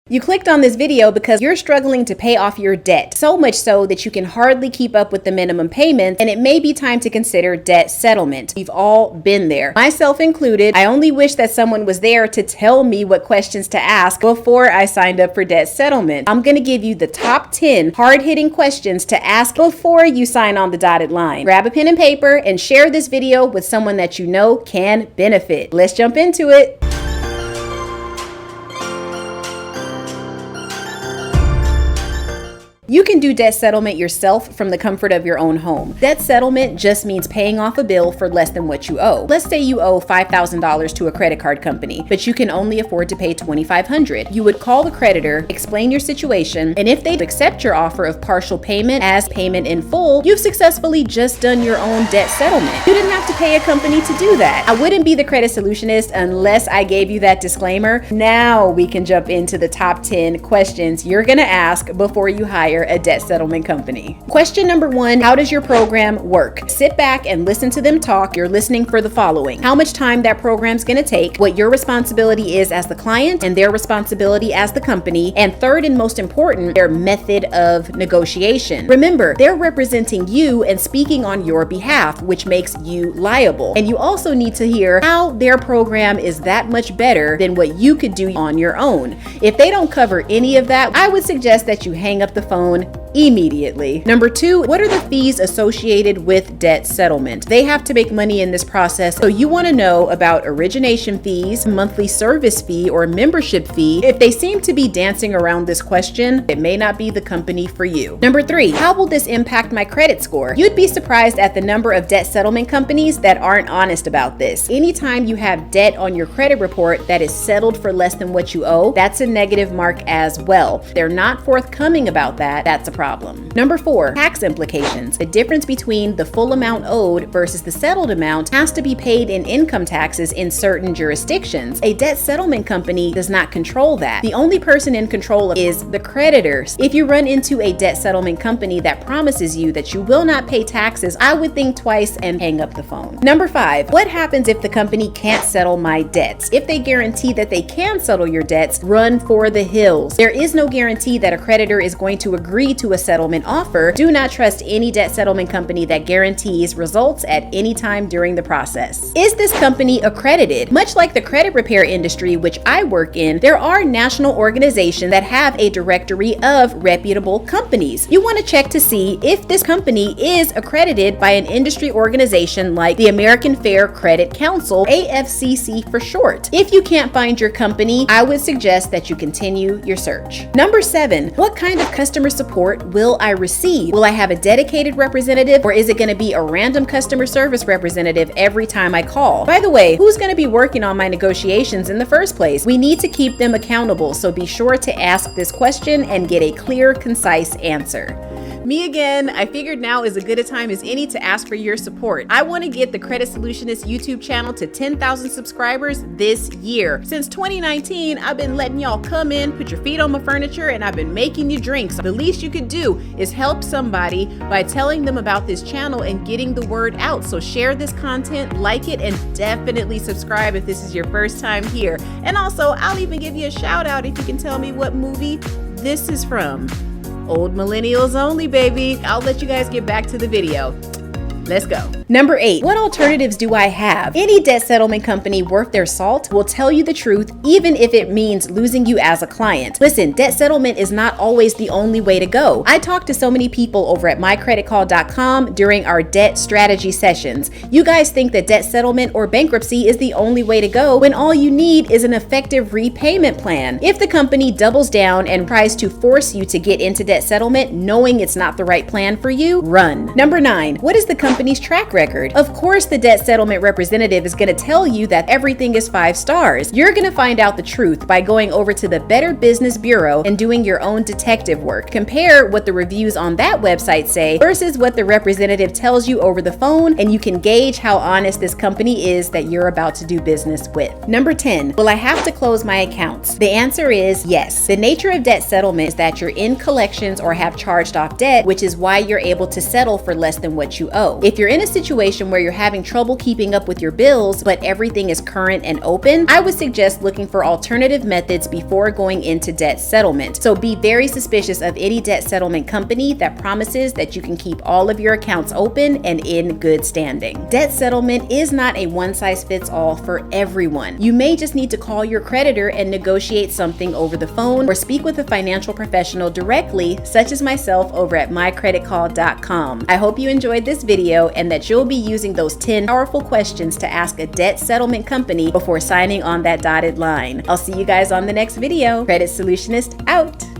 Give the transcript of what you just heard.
You clicked on this video because you're struggling to pay off your debt, so much so that you can hardly keep up with the minimum payment, and it may be time to consider debt settlement. We've all been there, myself included. I only wish that someone was there to tell me what questions to ask before I signed up for debt settlement. I'm gonna give you the top 10 hard-hitting questions to ask before you sign on the dotted line. Grab a pen and paper and share this video with someone that you know can benefit. Let's jump into it. You can do debt settlement yourself from the comfort of your own home. Debt settlement just means paying off a bill for less than what you owe. Let's say you owe $5,000 to a credit card company, but you can only afford to pay $2,500. You would call the creditor, explain your situation, and if they accept your offer of partial payment as payment in full, you've successfully just done your own debt settlement. You didn't have to pay a company to do that. I wouldn't be the credit solutionist unless I gave you that disclaimer. Now we can jump into the top 10 questions you're gonna ask before you hire a debt settlement company. Question number 1, how does your program work? Sit back and listen to them talk. You're listening for the following: how much time that program's gonna take, what your responsibility is as the client and their responsibility as the company, and third and most important, their method of negotiation. Remember, they're representing you and speaking on your behalf, which makes you liable. And you also need to hear how their program is that much better than what you could do on your own. If they don't cover any of that, I would suggest that you hang up the phone immediately. Number 2, what are the fees associated with debt settlement? They have to make money in this process, so you want to know about origination fees, monthly service fee, or membership fee. If they seem to be dancing around this question, it may not be the company for you. Number 3, how will this impact my credit score? You'd be surprised at the number of debt settlement companies that aren't honest about this. Anytime you have debt on your credit report that is settled for less than what you owe, that's a negative mark as well. They're not forthcoming about that. That's a problem. Number 4, tax implications. The difference between the full amount owed versus the settled amount has to be paid in income taxes in certain jurisdictions. A debt settlement company does not control that. The only person in control is the creditors. If you run into a debt settlement company that promises you that you will not pay taxes, I would think twice and hang up the phone. Number 5, what happens if the company can't settle my debts? If they guarantee that they can settle your debts, run for the hills. There is no guarantee that a creditor is going to agree to a settlement offer. Do not trust any debt settlement company that guarantees results at any time during the process. Is this company accredited? Much like the credit repair industry, which I work in, there are national organizations that have a directory of reputable companies. You want to check to see if this company is accredited by an industry organization like the American Fair Credit Council, AFCC for short. If you can't find your company, I would suggest that you continue your search. Number 7, what kind of customer support will I receive? Will I have a dedicated representative, or is it going to be a random customer service representative every time I call? By the way, who's going to be working on my negotiations in the first place? We need to keep them accountable, so be sure to ask this question and get a clear, concise answer. Me again. I figured now is as good a time as any to ask for your support. I want to get the Credit Solutionist YouTube channel to 10,000 subscribers this year. Since 2019, I've been letting y'all come in, put your feet on my furniture, and I've been making you drinks. The least you could do is help somebody by telling them about this channel and getting the word out. So share this content, like it, and definitely subscribe if this is your first time here. And also, I'll even give you a shout out if you can tell me what movie this is from. Old millennials only, baby. I'll let you guys get back to the video. Let's go. Number 8, what alternatives do I have? Any debt settlement company worth their salt will tell you the truth, even if it means losing you as a client. Listen, debt settlement is not always the only way to go. I talked to so many people over at mycreditcall.com during our debt strategy sessions. You guys think that debt settlement or bankruptcy is the only way to go when all you need is an effective repayment plan. If the company doubles down and tries to force you to get into debt settlement knowing it's not the right plan for you, run. Number 9, what is the company's track record? Of course, the debt settlement representative is going to tell you that everything is 5 stars. You're going to find out the truth by going over to the Better Business Bureau and doing your own detective work. Compare what the reviews on that website say versus what the representative tells you over the phone, and you can gauge how honest this company is that you're about to do business with. Number 10, will I have to close my accounts? The answer is yes. The nature of debt settlement is that you're in collections or have charged off debt, which is why you're able to settle for less than what you owe. If you're in a situation where you're having trouble keeping up with your bills, but everything is current and open, I would suggest looking for alternative methods before going into debt settlement. So be very suspicious of any debt settlement company that promises that you can keep all of your accounts open and in good standing. Debt settlement is not a one-size-fits-all for everyone. You may just need to call your creditor and negotiate something over the phone, or speak with a financial professional directly, such as myself over at mycreditcall.com. I hope you enjoyed this video and that you'll be using those 10 powerful questions to ask a debt settlement company before signing on that dotted line. I'll see you guys on the next video. Credit Solutionist out.